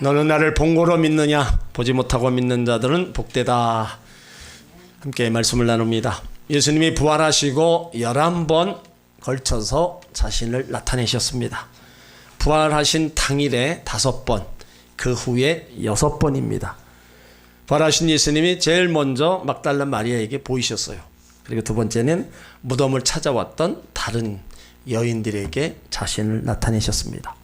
너는 나를 본 거로 믿느냐? 보지 못하고 믿는 자들은 복되다. 함께 말씀을 나눕니다. 예수님이 부활하시고 11번 걸쳐서 자신을 나타내셨습니다. 부활하신 당일에 5번, 그 후에 6번입니다. 부활하신 예수님이 제일 먼저 막달라 마리아에게 보이셨어요. 그리고 두 번째는 무덤을 찾아왔던 다른 여인들에게 자신을 나타내셨습니다.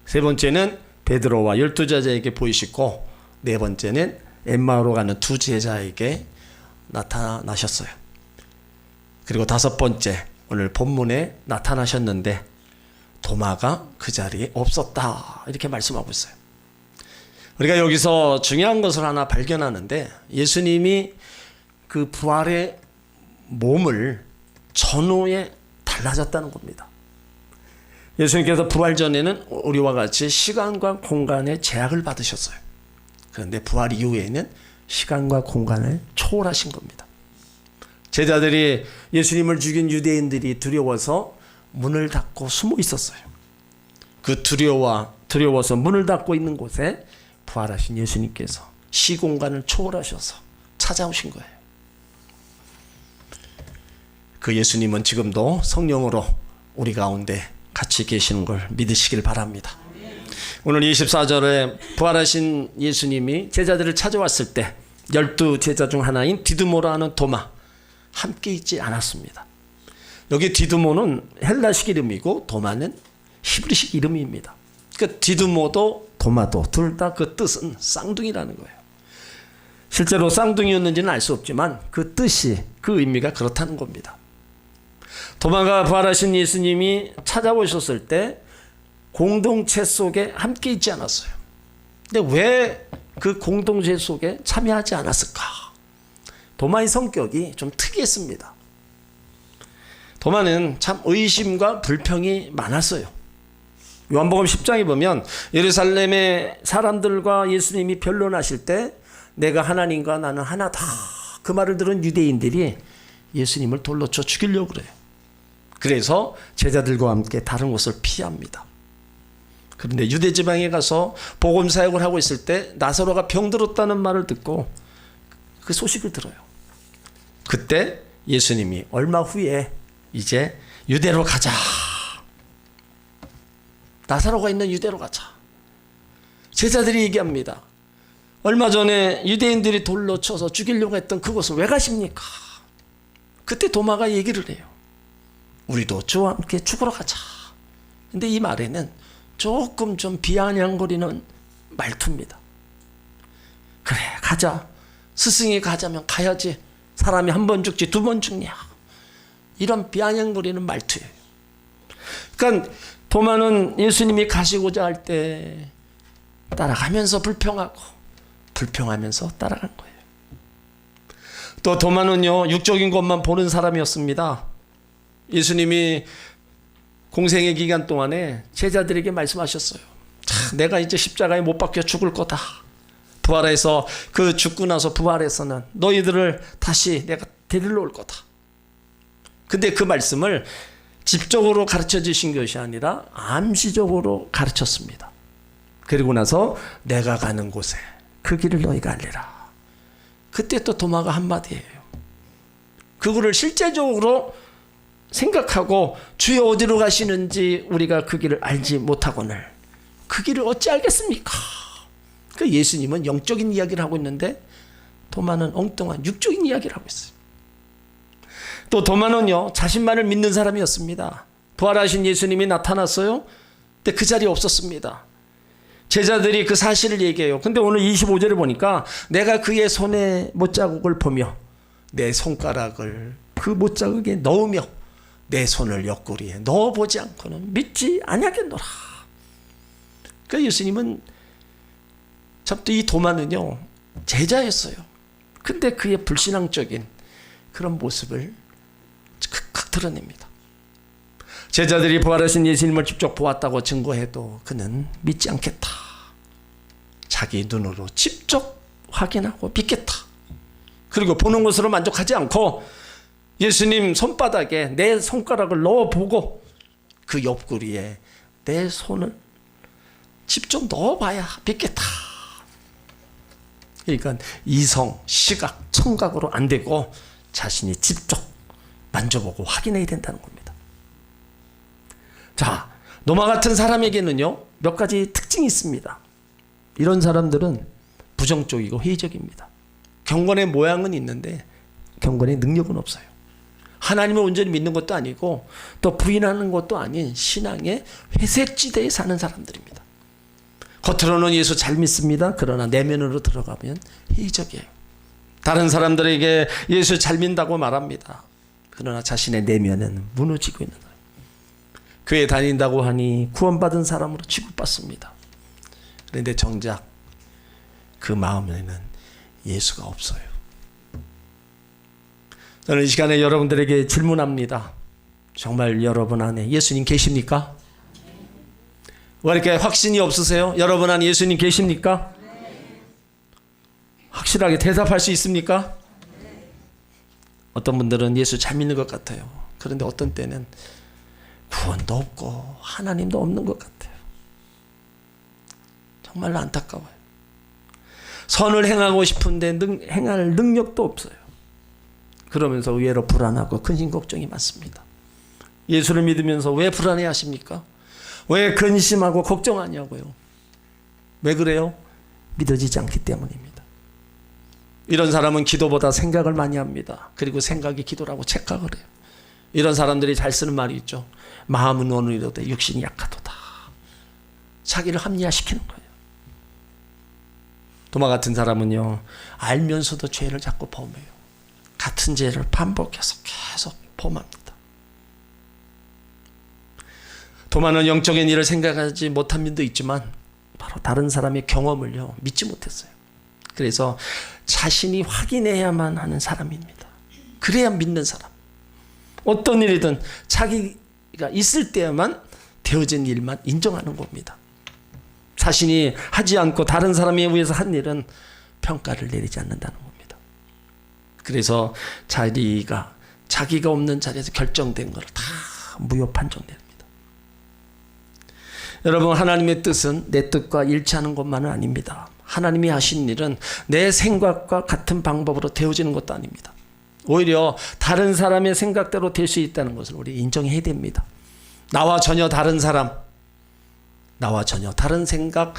세 번째는 베드로와 12제자에게 보이시고, 네 번째는 엠마오로 가는 2 제자에게 나타나셨어요. 그리고 5번째, 오늘 본문에 나타나셨는데 도마가 그 자리에 없었다, 이렇게 말씀하고 있어요. 우리가 여기서 중요한 것을 하나 발견하는데, 예수님이 그 부활의 몸을 전후에 달라졌다는 겁니다. 예수님께서 부활 전에는 우리와 같이 시간과 공간의 제약을 받으셨어요. 그런데 부활 이후에는 시간과 공간을 초월하신 겁니다. 제자들이 예수님을 죽인 유대인들이 두려워서 문을 닫고 숨어 있었어요. 그 두려워서 문을 닫고 있는 곳에 부활하신 예수님께서 시공간을 초월하셔서 찾아오신 거예요. 그 예수님은 지금도 성령으로 우리 가운데 같이 계시는 걸 믿으시길 바랍니다. 오늘 24절에 부활하신 예수님이 제자들을 찾아왔을 때 12제자 중 하나인 디두모라 하는 도마, 함께 있지 않았습니다. 여기 디두모는 헬라식 이름이고 도마는 히브리식 이름입니다. 그 디두모도 도마도 둘 다 그 뜻은 쌍둥이라는 거예요. 실제로 쌍둥이였는지는 알 수 없지만 그 뜻이, 그 의미가 그렇다는 겁니다. 도마가 부활하신 예수님이 찾아오셨을 때 공동체 속에 함께 있지 않았어요. 근데 왜 그 공동체 속에 참여하지 않았을까? 도마의 성격이 좀 특이했습니다. 도마는 참 의심과 불평이 많았어요. 요한복음 10장에 보면 예루살렘의 사람들과 예수님이 변론하실 때 내가 하나님과 나는 하나다, 그 말을 들은 유대인들이 예수님을 돌로 쳐 죽이려고 그래요. 그래서 제자들과 함께 다른 곳을 피합니다. 그런데 유대 지방에 가서 복음 사역을 하고 있을 때 나사로가 병들었다는 말을 듣고 그 소식을 들어요. 그때 예수님이 얼마 후에 이제 유대로 가자, 나사로가 있는 유대로 가자. 제자들이 얘기합니다. 얼마 전에 유대인들이 돌로 쳐서 죽이려고 했던 그곳을 왜 가십니까? 그때 도마가 얘기를 해요. 우리도 주와 함께 죽으러 가자. 근데 이 말에는 조금 좀 비아냥거리는 말투입니다. 그래, 가자. 스승이 가자면 가야지. 사람이 한 번 죽지 2번 죽냐. 이런 비아냥거리는 말투예요. 그러니까 도마는 예수님이 가시고자 할 때 따라가면서 불평하고 불평하면서 따라간 거예요. 또 도마는요, 육적인 것만 보는 사람이었습니다. 예수님이 공생의 기간 동안에 제자들에게 말씀하셨어요. 내가 이제 십자가에 못 박혀 죽을 거다. 부활해서 그 죽고 나서 부활해서는 너희들을 다시 내가 데리러 올 거다. 근데 그 말씀을 직접적으로 가르쳐 주신 것이 아니라 암시적으로 가르쳤습니다. 그리고 나서 내가 가는 곳에 그 길을 너희가 알리라. 그때 또 도마가 한마디예요. 그거를 실제적으로 생각하고 주여 어디로 가시는지 우리가 그 길을 알지 못하거늘 그 길을 어찌 알겠습니까? 그 예수님은 영적인 이야기를 하고 있는데 도마는 엉뚱한 육적인 이야기를 하고 있어요. 또 도마는요, 자신만을 믿는 사람이었습니다. 부활하신 예수님이 나타났어요. 근데 그 자리에 없었습니다. 제자들이 그 사실을 얘기해요. 근데 오늘 25절을 보니까 내가 그의 손에 못자국을 보며 내 손가락을 그 못자국에 넣으며 내 손을 옆구리에 넣어보지 않고는 믿지 아니하겠노라. 그러니까 예수님은 참 또 이 도마는요, 제자였어요. 근데 그의 불신앙적인 그런 모습을 극극 드러냅니다. 제자들이 부활하신 예수님을 직접 보았다고 증거해도 그는 믿지 않겠다. 자기 눈으로 직접 확인하고 믿겠다. 그리고 보는 것으로 만족하지 않고 예수님 손바닥에 내 손가락을 넣어보고 그 옆구리에 내 손을 집 좀 넣어봐야 믿겠다. 그러니까 이성, 시각, 청각으로 안 되고 자신이 직접 만져보고 확인해야 된다는 겁니다. 자, 노마 같은 사람에게는요, 몇 가지 특징이 있습니다. 이런 사람들은 부정적이고 회의적입니다. 경건의 모양은 있는데 경건의 능력은 없어요. 하나님을 온전히 믿는 것도 아니고 또 부인하는 것도 아닌 신앙의 회색지대에 사는 사람들입니다. 겉으로는 예수 잘 믿습니다. 그러나 내면으로 들어가면 회의적이에요. 다른 사람들에게 예수 잘 믿는다고 말합니다. 그러나 자신의 내면은 무너지고 있는 거예요. 교회 다닌다고 하니 구원받은 사람으로 취급받습니다. 그런데 정작 그 마음에는 예수가 없어요. 저는 이 시간에 여러분들에게 질문합니다. 정말 여러분 안에 예수님 계십니까? 왜 이렇게 확신이 없으세요? 여러분 안에 예수님 계십니까? 확실하게 대답할 수 있습니까? 어떤 분들은 예수 잘 믿는 것 같아요. 그런데 어떤 때는 구원도 없고 하나님도 없는 것 같아요. 정말로 안타까워요. 선을 행하고 싶은데 행할 능력도 없어요. 그러면서 의외로 불안하고 근심 걱정이 많습니다. 예수를 믿으면서 왜 불안해 하십니까? 왜 근심하고 걱정하냐고요? 왜 그래요? 믿어지지 않기 때문입니다. 이런 사람은 기도보다 생각을 많이 합니다. 그리고 생각이 기도라고 착각을 해요. 이런 사람들이 잘 쓰는 말이 있죠. 마음은 원이로되 육신이 약하도다. 자기를 합리화시키는 거예요. 도마 같은 사람은요, 알면서도 죄를 자꾸 범해요. 같은 죄를 반복해서 계속 범합니다. 도마는 영적인 일을 생각하지 못한 면도 있지만 바로 다른 사람의 경험을요, 믿지 못했어요. 그래서 자신이 확인해야만 하는 사람입니다. 그래야 믿는 사람. 어떤 일이든 자기가 있을 때만 되어진 일만 인정하는 겁니다. 자신이 하지 않고 다른 사람에 의해서 한 일은 평가를 내리지 않는다는 겁니다. 그래서 자기가 없는 자리에서 결정된 걸 다 무효 판정됩니다. 여러분, 하나님의 뜻은 내 뜻과 일치하는 것만은 아닙니다. 하나님이 하신 일은 내 생각과 같은 방법으로 되어지는 것도 아닙니다. 오히려 다른 사람의 생각대로 될 수 있다는 것을 우리 인정해야 됩니다. 나와 전혀 다른 사람, 나와 전혀 다른 생각,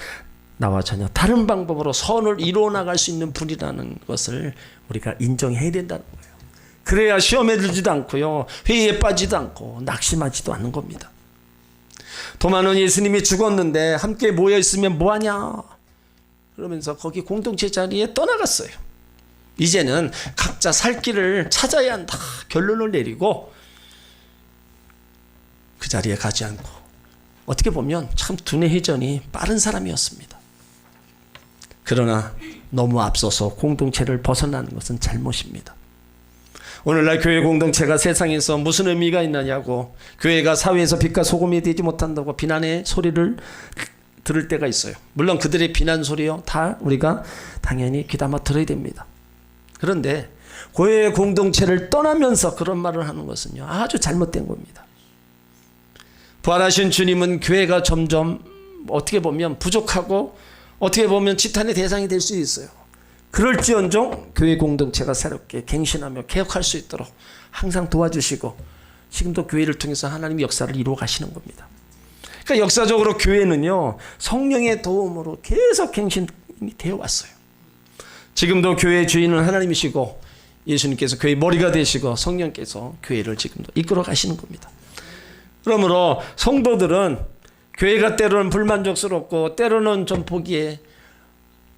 나와 전혀 다른 방법으로 선을 이루어 나갈 수 있는 분이라는 것을 우리가 인정해야 된다는 거예요. 그래야 시험에 들지도 않고요, 회의에 빠지도 않고 낙심하지도 않는 겁니다. 도마는 예수님이 죽었는데 함께 모여 있으면 뭐하냐 그러면서 거기 공동체 자리에 떠나갔어요. 이제는 각자 살 길을 찾아야 한다 결론을 내리고 그 자리에 가지 않고, 어떻게 보면 참 두뇌 회전이 빠른 사람이었습니다. 그러나 너무 앞서서 공동체를 벗어나는 것은 잘못입니다. 오늘날 교회 공동체가 세상에서 무슨 의미가 있느냐고, 교회가 사회에서 빛과 소금이 되지 못한다고 비난의 소리를 들을 때가 있어요. 물론 그들의 비난 소리요, 다 우리가 당연히 귀담아 들어야 됩니다. 그런데 교회 공동체를 떠나면서 그런 말을 하는 것은요, 아주 잘못된 겁니다. 부활하신 주님은 교회가 점점 어떻게 보면 부족하고 어떻게 보면 지탄의 대상이 될 수 있어요. 그럴지언정 교회 공동체가 새롭게 갱신하며 개혁할 수 있도록 항상 도와주시고 지금도 교회를 통해서 하나님의 역사를 이루어 가시는 겁니다. 그러니까 역사적으로 교회는요, 성령의 도움으로 계속 갱신이 되어 왔어요. 지금도 교회의 주인은 하나님이시고 예수님께서 교회의 머리가 되시고 성령께서 교회를 지금도 이끌어 가시는 겁니다. 그러므로 성도들은 교회가 때로는 불만족스럽고 때로는 좀 보기에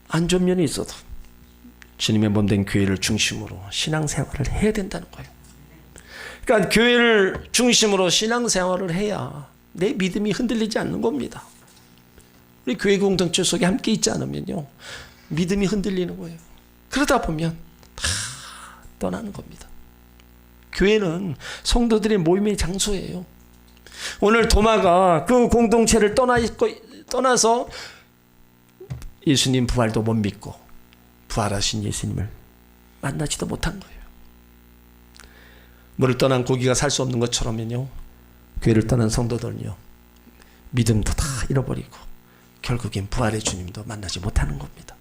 안 좋은 면이 있어도 주님의 몸된 교회를 중심으로 신앙생활을 해야 된다는 거예요. 그러니까 교회를 중심으로 신앙생활을 해야 내 믿음이 흔들리지 않는 겁니다. 우리 교회 공동체 속에 함께 있지 않으면요, 믿음이 흔들리는 거예요. 그러다 보면 다 떠나는 겁니다. 교회는 성도들의 모임의 장소예요. 오늘 도마가 그 공동체를 떠나서 예수님 부활도 못 믿고 부활하신 예수님을 만나지도 못한 거예요. 물을 떠난 고기가 살 수 없는 것처럼요, 교회를 떠난 성도들은요, 믿음도 다 잃어버리고 결국엔 부활의 주님도 만나지 못하는 겁니다.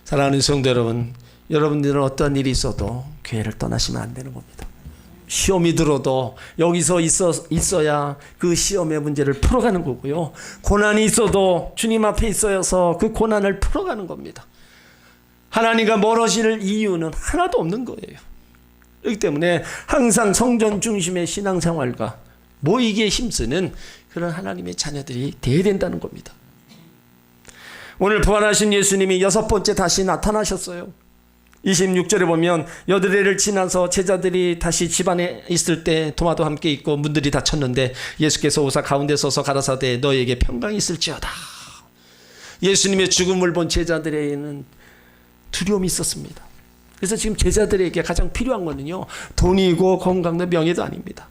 사랑하는 성도 여러분, 여러분들은 어떤 일이 있어도 교회를 떠나시면 안 되는 겁니다. 시험이 들어도 여기서 있어야 그 시험의 문제를 풀어가는 거고요. 고난이 있어도 주님 앞에 있어서 그 고난을 풀어가는 겁니다. 하나님과 멀어질 이유는 하나도 없는 거예요. 그렇기 때문에 항상 성전 중심의 신앙생활과 모이기에 힘쓰는 그런 하나님의 자녀들이 되어야 된다는 겁니다. 오늘 부활하신 예수님이 6번째 다시 나타나셨어요. 26절에 보면 여드레를 지나서 제자들이 다시 집안에 있을 때 도마도 함께 있고 문들이 닫혔는데 예수께서 오사 가운데 서서 가라사대 너에게 평강이 있을지어다. 예수님의 죽음을 본 제자들에게는 두려움이 있었습니다. 그래서 지금 제자들에게 가장 필요한 거는요, 돈이고 건강도 명예도 아닙니다.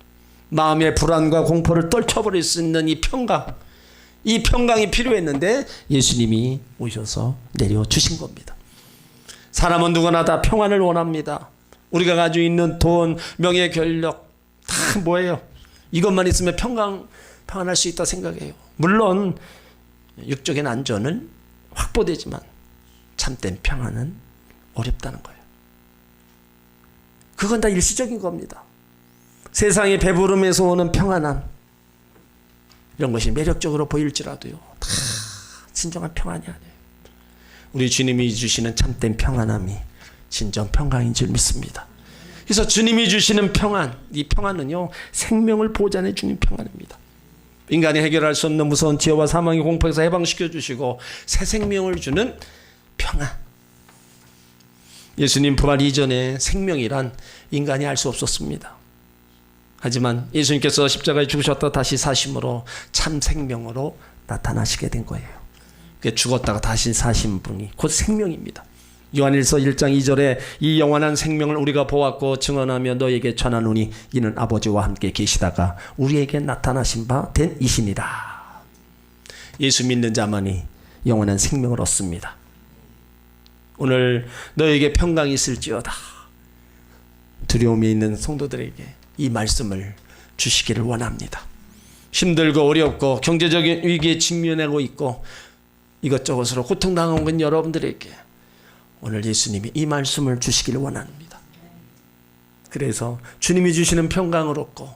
마음의 불안과 공포를 떨쳐버릴 수 있는 이 평강이 필요했는데 예수님이 오셔서 내려주신 겁니다. 사람은 누구나 다 평안을 원합니다. 우리가 가지고 있는 돈, 명예, 권력 다 뭐예요? 이것만 있으면 평안할 수 있다 생각해요. 물론 육적인 안전은 확보되지만 참된 평안은 어렵다는 거예요. 그건 다 일시적인 겁니다. 세상의 배부름에서 오는 평안함, 이런 것이 매력적으로 보일지라도요, 다 진정한 평안이 아니에요. 우리 주님이 주시는 참된 평안함이 진정 평강인 줄 믿습니다. 그래서 주님이 주시는 평안, 이 평안은요, 생명을 보장해 주는 평안입니다. 인간이 해결할 수 없는 무서운 지혜와 사망의 공포에서 해방시켜 주시고 새 생명을 주는 평안. 예수님 부활 이전에 생명이란 인간이 알 수 없었습니다. 하지만 예수님께서 십자가에 죽으셨다 다시 사심으로 참 생명으로 나타나시게 된 거예요. 죽었다가 다시 사신 분이 곧 생명입니다. 요한일서 1장 2절에 이 영원한 생명을 우리가 보았고 증언하며 너에게 전하노니 이는 아버지와 함께 계시다가 우리에게 나타나신 바 된 이시니라. 예수 믿는 자만이 영원한 생명을 얻습니다. 오늘 너에게 평강이 있을지어다. 두려움이 있는 성도들에게 이 말씀을 주시기를 원합니다. 힘들고 어렵고 경제적인 위기에 직면하고 있고 이것저것으로 고통당한 건 여러분들에게 오늘 예수님이 이 말씀을 주시기를 원합니다. 그래서 주님이 주시는 평강을 얻고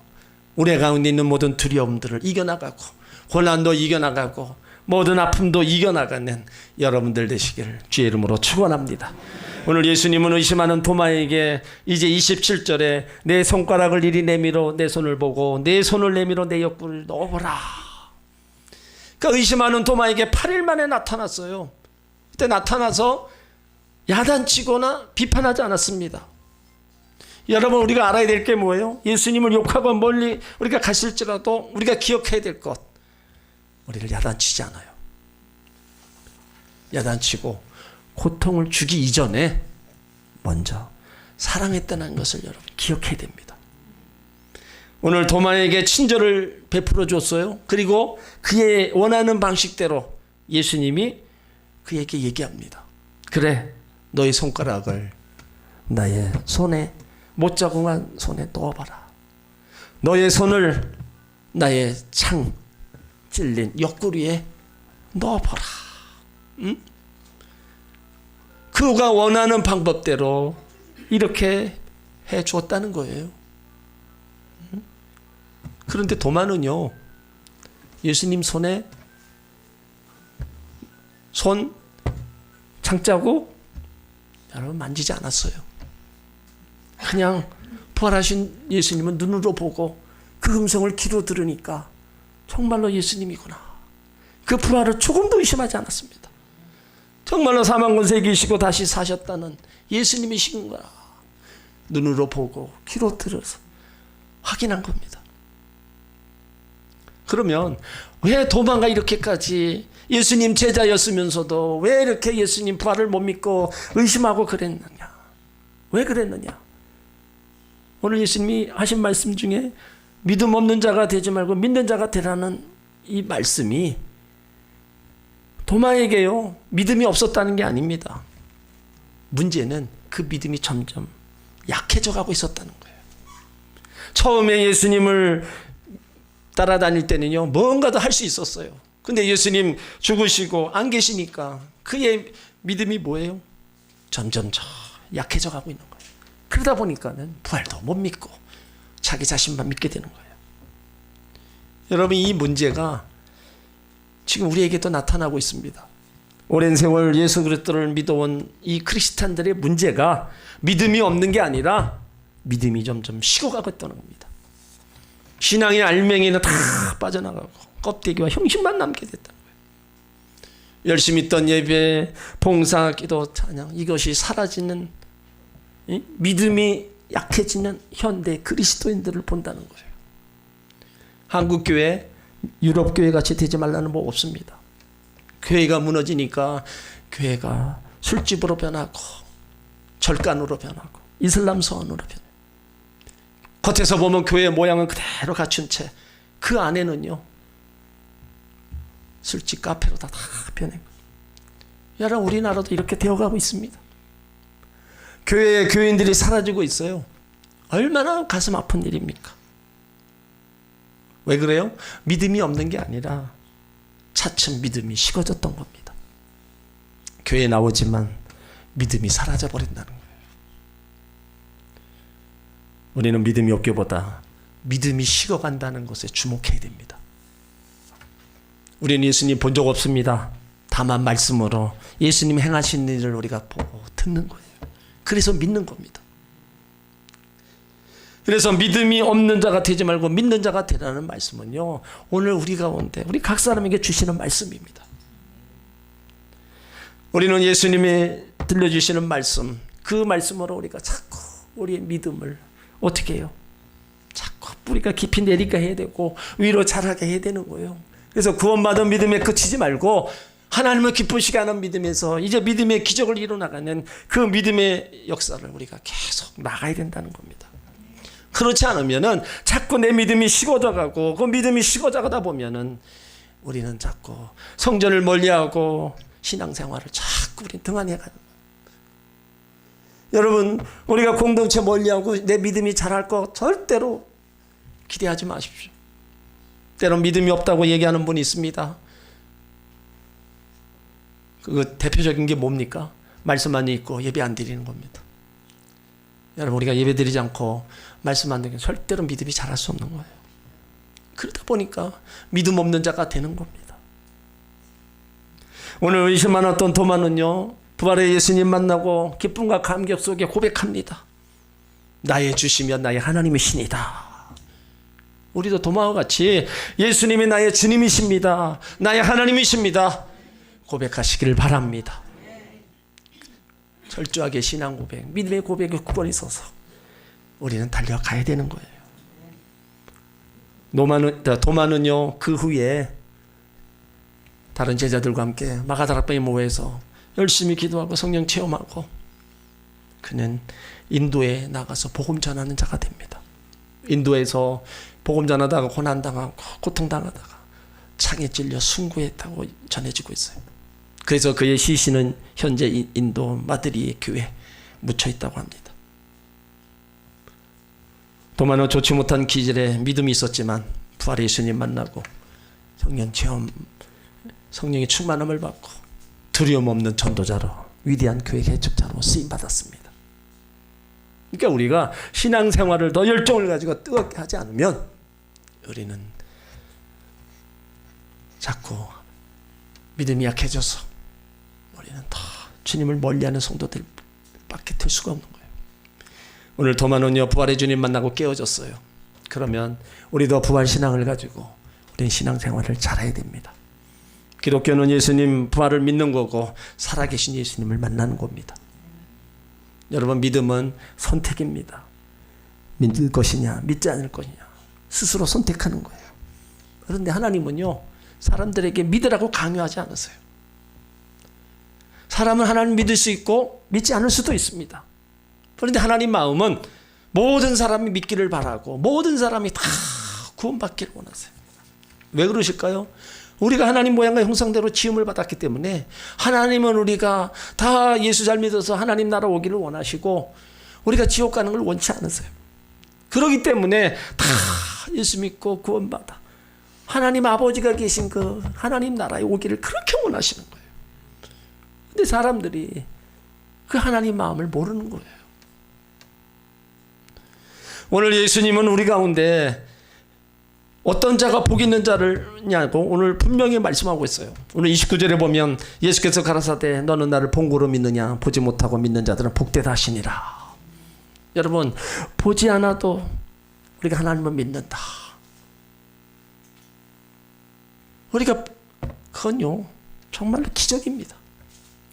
우리 가운데 있는 모든 두려움들을 이겨나가고 고난도 이겨나가고 모든 아픔도 이겨나가는 여러분들 되시기를 주의 이름으로 축원합니다. 오늘 예수님은 의심하는 도마에게 이제 27절에 내 손가락을 이리 내밀어 내 손을 보고 내 손을 내밀어 내 옆구리를 넣어보라. 그러니까 의심하는 도마에게 8일 만에 나타났어요. 그때 나타나서 야단치거나 비판하지 않았습니다. 여러분, 우리가 알아야 될 게 뭐예요? 예수님을 욕하고 멀리 우리가 갔을지라도 우리가 기억해야 될 것, 우리를 야단치지 않아요. 야단치고 고통을 주기 이전에 먼저 사랑했다는 것을 여러분 기억해야 됩니다. 오늘 도마에게 친절을 베풀어 줬어요. 그리고 그의 원하는 방식대로 예수님이 그에게 얘기합니다. 그래, 너의 손가락을 나의 손에, 못자국한 손에 넣어봐라. 너의 손을 나의 창 찔린 옆구리에 넣어보라. 응? 그가 원하는 방법대로 이렇게 해 주었다는 거예요. 응? 그런데 도마는요, 예수님 손에 손 창자국 여러분 만지지 않았어요. 그냥 부활하신 예수님은 눈으로 보고 그 음성을 귀로 들으니까 정말로 예수님이구나. 그 부활을 조금도 의심하지 않았습니다. 정말로 사망 권세 이기시고 다시 사셨다는 예수님이시구나. 눈으로 보고 귀로 들어서 확인한 겁니다. 그러면 왜 도마가 이렇게까지 예수님 제자였으면서도 왜 이렇게 예수님 부활을 못 믿고 의심하고 그랬느냐? 왜 그랬느냐? 오늘 예수님이 하신 말씀 중에 믿음 없는 자가 되지 말고 믿는 자가 되라는 이 말씀이 도마에게요, 믿음이 없었다는 게 아닙니다. 문제는 그 믿음이 점점 약해져 가고 있었다는 거예요. 처음에 예수님을 따라다닐 때는요, 뭔가도 할 수 있었어요. 근데 예수님 죽으시고 안 계시니까 그의 믿음이 뭐예요? 점점 약해져 가고 있는 거예요. 그러다 보니까는 부활도 못 믿고 자기 자신만 믿게 되는 거예요. 여러분, 이 문제가 지금 우리에게도 나타나고 있습니다. 오랜 세월 예수 그리스도를 믿어온 이 크리스찬들의 문제가 믿음이 없는 게 아니라 믿음이 점점 식어가고 있다는 겁니다. 신앙의 알맹이는 다 빠져나가고 껍데기와 형식만 남게 됐다는 거예요. 열심히 있던 예배, 봉사, 기도, 찬양, 이것이 사라지는, 믿음이 약해지는 현대 그리스도인들을 본다는 거예요. 한국교회, 유럽교회 같이 되지 말라는 법 없습니다. 교회가 무너지니까 교회가 술집으로 변하고 절간으로 변하고 이슬람 서원으로 변해요. 겉에서 보면 교회의 모양은 그대로 갖춘 채 그 안에는요, 술집 카페로 다 변해요. 여러분, 우리나라도 이렇게 되어가고 있습니다. 교회의 교인들이 사라지고 있어요. 얼마나 가슴 아픈 일입니까? 왜 그래요? 믿음이 없는 게 아니라 차츰 믿음이 식어졌던 겁니다. 교회에 나오지만 믿음이 사라져 버린다는 거예요. 우리는 믿음이 없기보다 믿음이 식어간다는 것에 주목해야 됩니다. 우리는 예수님 본 적 없습니다. 다만 말씀으로 예수님 행하신 일을 우리가 보고 듣는 거예요. 그래서 믿는 겁니다. 그래서 믿음이 없는 자가 되지 말고 믿는 자가 되라는 말씀은요, 오늘 우리 가운데 우리 각 사람에게 주시는 말씀입니다. 우리는 예수님이 들려주시는 말씀, 그 말씀으로 우리가 자꾸 우리의 믿음을 어떻게 해요? 자꾸 뿌리가 깊이 내리게 해야 되고 위로 자라게 해야 되는 거예요. 그래서 구원받은 믿음에 그치지 말고 하나님을 기쁘시게 하는 믿음에서 이제 믿음의 기적을 이뤄나가는 그 믿음의 역사를 우리가 계속 나가야 된다는 겁니다. 그렇지 않으면은 자꾸 내 믿음이 식어져가고 그 믿음이 식어져가다 보면은 우리는 자꾸 성전을 멀리하고 신앙생활을 자꾸 우리 등한해 가는 거예요. 여러분, 우리가 공동체 멀리하고 내 믿음이 자랄 거 절대로 기대하지 마십시오. 때론 믿음이 없다고 얘기하는 분이 있습니다. 그 대표적인 게 뭡니까? 말씀만 읽고 예배 안 드리는 겁니다. 여러분, 우리가 예배 드리지 않고 말씀 안 드리면 절대로 믿음이 자랄 수 없는 거예요. 그러다 보니까 믿음 없는 자가 되는 겁니다. 오늘 의심한 어떤 도마는요, 부활의 예수님 만나고 기쁨과 감격 속에 고백합니다. 나의 주시며 나의 하나님의 신이다. 우리도 도마와 같이 예수님이 나의 주님이십니다. 나의 하나님이십니다. 고백하시기를 바랍니다. 철저하게 신앙 고백, 믿음의 고백에 굳건히 서서 우리는 달려가야 되는 거예요. 도마는요, 그 후에 다른 제자들과 함께 마가다락방에 모여서 열심히 기도하고 성령 체험하고 그는 인도에 나가서 복음 전하는 자가 됩니다. 인도에서 복음 전하다가 고난당하고 고통당하다가 창에 찔려 순교했다고 전해지고 있어요. 그래서 그의 시신은 현재 인도 마드리의 교회에 묻혀 있다고 합니다. 도마는 좋지 못한 기질에 믿음이 있었지만 부활의 예수님 만나고 성령 체험, 성령의 충만함을 받고 두려움 없는 전도자로 위대한 교회 개척자로 쓰임 받았습니다. 그러니까 우리가 신앙생활을 더 열정을 가지고 뜨겁게 하지 않으면 우리는 자꾸 믿음이 약해져서 우리는 더 주님을 멀리하는 성도들밖에 될 수가 없는 거예요. 오늘 도마는요, 부활의 주님 만나고 깨어졌어요. 그러면 우리도 부활 신앙을 가지고 우리는 신앙생활을 잘해야 됩니다. 기독교는 예수님 부활을 믿는 거고 살아계신 예수님을 만나는 겁니다. 여러분, 믿음은 선택입니다. 믿을 것이냐 믿지 않을 것이냐 스스로 선택하는 거예요. 그런데 하나님은요, 사람들에게 믿으라고 강요하지 않으세요. 사람은 하나님 믿을 수 있고 믿지 않을 수도 있습니다. 그런데 하나님 마음은 모든 사람이 믿기를 바라고 모든 사람이 다 구원받기를 원하세요. 왜 그러실까요? 우리가 하나님 모양과 형상대로 지음을 받았기 때문에 하나님은 우리가 다 예수 잘 믿어서 하나님 나라 오기를 원하시고 우리가 지옥 가는 걸 원치 않으세요. 그렇기 때문에 다 예수 믿고 구원받아 하나님 아버지가 계신 그 하나님 나라에 오기를 그렇게 원하시는 거예요. 근데 사람들이 그 하나님 마음을 모르는 거예요. 오늘 예수님은 우리 가운데 어떤 자가 복 있는 자를냐고 오늘 분명히 말씀하고 있어요. 오늘 29절에 보면 예수께서 가라사대 너는 나를 본고로 믿느냐 보지 못하고 믿는 자들은 복되다 하시니라. 여러분, 보지 않아도 우리가 하나님을 믿는다. 우리가 그건요 정말로 기적입니다.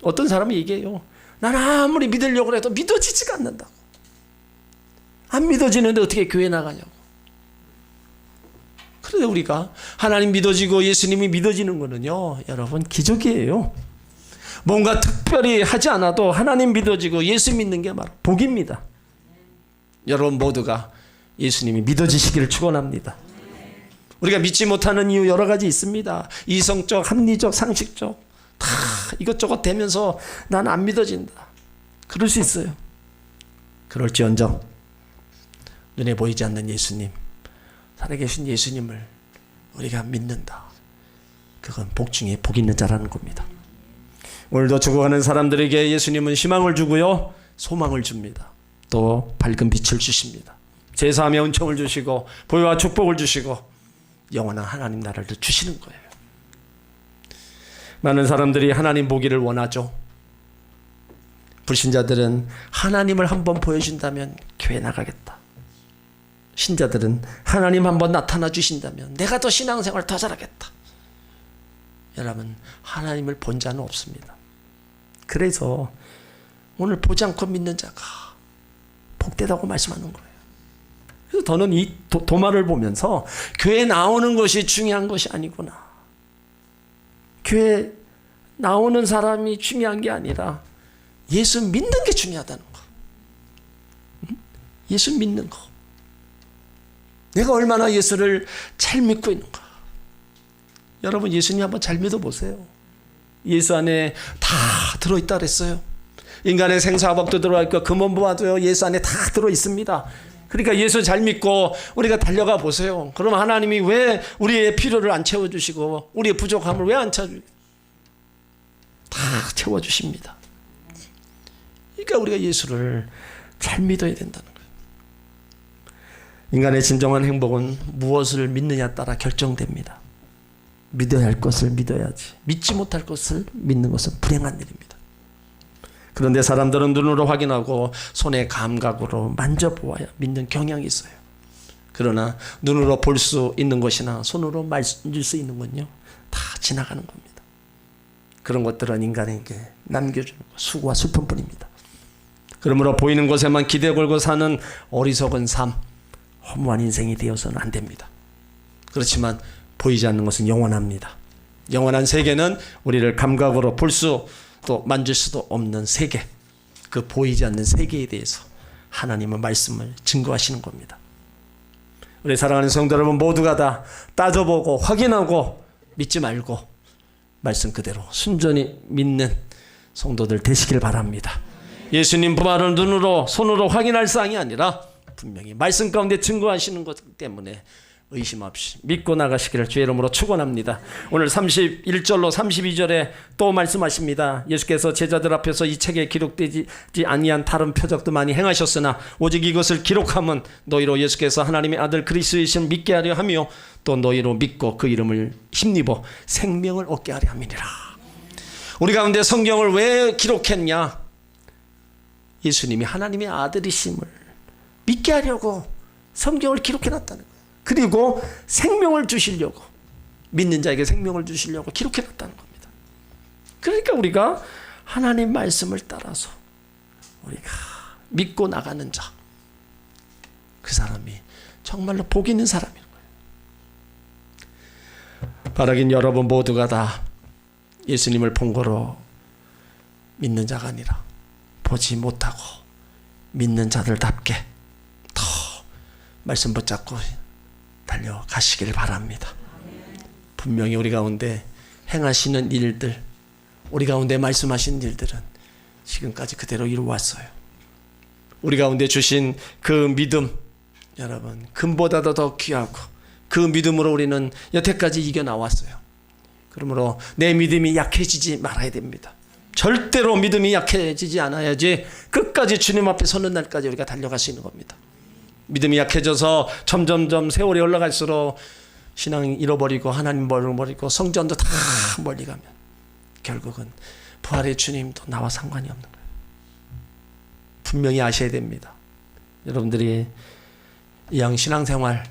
어떤 사람이 얘기해요. 난 아무리 믿으려고 해도 믿어지지가 않는다고. 안 믿어지는데 어떻게 교회 나가냐고. 그런데 우리가 하나님 믿어지고 예수님이 믿어지는 거는요 여러분 기적이에요. 뭔가 특별히 하지 않아도 하나님 믿어지고 예수 믿는 게 바로 복입니다. 여러분 모두가 예수님이 믿어지시기를 축원합니다. 우리가 믿지 못하는 이유 여러 가지 있습니다. 이성적, 합리적, 상식적 다 이것저것 되면서 난 안 믿어진다. 그럴 수 있어요. 그럴지언정 눈에 보이지 않는 예수님, 살아계신 예수님을 우리가 믿는다. 그건 복 중에 복 있는 자라는 겁니다. 오늘도 죽어가는 사람들에게 예수님은 희망을 주고요 소망을 줍니다. 또 밝은 빛을 주십니다. 제사함의 은총을 주시고 보혜와 축복을 주시고 영원한 하나님 나라를 주시는 거예요. 많은 사람들이 하나님 보기를 원하죠. 불신자들은 하나님을 한번 보여준다면 교회 나가겠다. 신자들은 하나님 한번 나타나 주신다면 내가 더 신앙생활 더 잘하겠다. 여러분, 하나님을 본 자는 없습니다. 그래서 오늘 보지 않고 믿는 자가 복되다고 말씀하는 거예요. 그래서 저는 이 도마를 보면서 교회 나오는 것이 중요한 것이 아니구나. 교회 나오는 사람이 중요한 게 아니라 예수 믿는 게 중요하다는 거. 예수 믿는 거. 내가 얼마나 예수를 잘 믿고 있는가. 여러분 예수님 한번 잘 믿어보세요. 예수 안에 다 들어있다 그랬어요. 인간의 생사법도 들어있고 금원부와도요 예수 안에 다 들어있습니다. 그러니까 예수 잘 믿고 우리가 달려가 보세요. 그럼 하나님이 왜 우리의 필요를 안 채워주시고 우리의 부족함을 왜 안 채워주시고 다 채워주십니다. 그러니까 우리가 예수를 잘 믿어야 된다는 거예요. 인간의 진정한 행복은 무엇을 믿느냐에 따라 결정됩니다. 믿어야 할 것을 믿어야지 믿지 못할 것을 믿는 것은 불행한 일입니다. 그런데 사람들은 눈으로 확인하고 손의 감각으로 만져보아야 믿는 경향이 있어요. 그러나 눈으로 볼 수 있는 것이나 손으로 만질 수 있는 건요 다 지나가는 겁니다. 그런 것들은 인간에게 남겨주는 수고와 슬픔뿐입니다. 그러므로 보이는 것에만 기대 걸고 사는 어리석은 삶, 허무한 인생이 되어서는 안 됩니다. 그렇지만 보이지 않는 것은 영원합니다. 영원한 세계는 우리를 감각으로 볼 수 또 만질 수도 없는 세계, 그 보이지 않는 세계에 대해서 하나님의 말씀을 증거하시는 겁니다. 우리 사랑하는 성도 여러분 모두가 다 따져보고 확인하고 믿지 말고 말씀 그대로 순전히 믿는 성도들 되시길 바랍니다. 예수님 부활을 눈으로 손으로 확인할 사항이 아니라 분명히 말씀 가운데 증거하시는 것 때문에 의심 없이 믿고 나가시기를 주의 이름으로 축원합니다. 오늘 31절로 32절에 또 말씀하십니다. 예수께서 제자들 앞에서 이 책에 기록되지 아니한 다른 표적도 많이 행하셨으나 오직 이것을 기록함은 너희로 예수께서 하나님의 아들 그리스도이심을 믿게 하려 하며 또 너희로 믿고 그 이름을 힘입어 생명을 얻게 하려 함이니라. 우리 가운데 성경을 왜 기록했냐? 예수님이 하나님의 아들이심을 믿게 하려고 성경을 기록해놨다는 거예요. 그리고 생명을 주시려고, 믿는 자에게 생명을 주시려고 기록해놨다는 겁니다. 그러니까 우리가 하나님 말씀을 따라서 우리가 믿고 나가는 자, 그 사람이 정말로 복 있는 사람인 거예요. 바라긴 여러분 모두가 다 예수님을 본거로 믿는 자가 아니라 보지 못하고 믿는 자들답게 더 말씀 붙잡고 달려가시길 바랍니다. 분명히 우리 가운데 행하시는 일들, 우리 가운데 말씀하신 일들은 지금까지 그대로 이루어왔어요. 우리 가운데 주신 그 믿음, 여러분 금보다도 더 귀하고 그 믿음으로 우리는 여태까지 이겨나왔어요. 그러므로 내 믿음이 약해지지 말아야 됩니다. 절대로 믿음이 약해지지 않아야지 끝까지 주님 앞에 서는 날까지 우리가 달려갈 수 있는 겁니다. 믿음이 약해져서 점점점 세월이 올라갈수록 신앙 잃어버리고 하나님 버리고 성전도 다 멀리 가면 결국은 부활의 주님도 나와 상관이 없는 거예요. 분명히 아셔야 됩니다. 여러분들이 이왕 신앙생활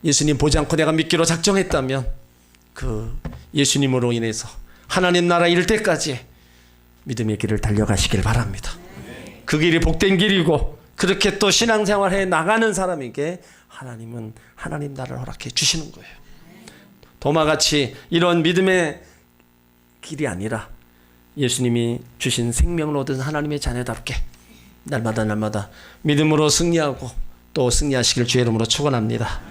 예수님 보지 않고 내가 믿기로 작정했다면 그 예수님으로 인해서 하나님 나라 이를 때까지 믿음의 길을 달려가시길 바랍니다. 그 길이 복된 길이고 그렇게 또 신앙생활해 나가는 사람에게 하나님은 하나님 나라를 허락해 주시는 거예요. 도마같이 이런 믿음의 길이 아니라 예수님이 주신 생명을 얻은 하나님의 자녀답게 날마다 믿음으로 승리하고 또 승리하시길 주의 이름으로 축원합니다.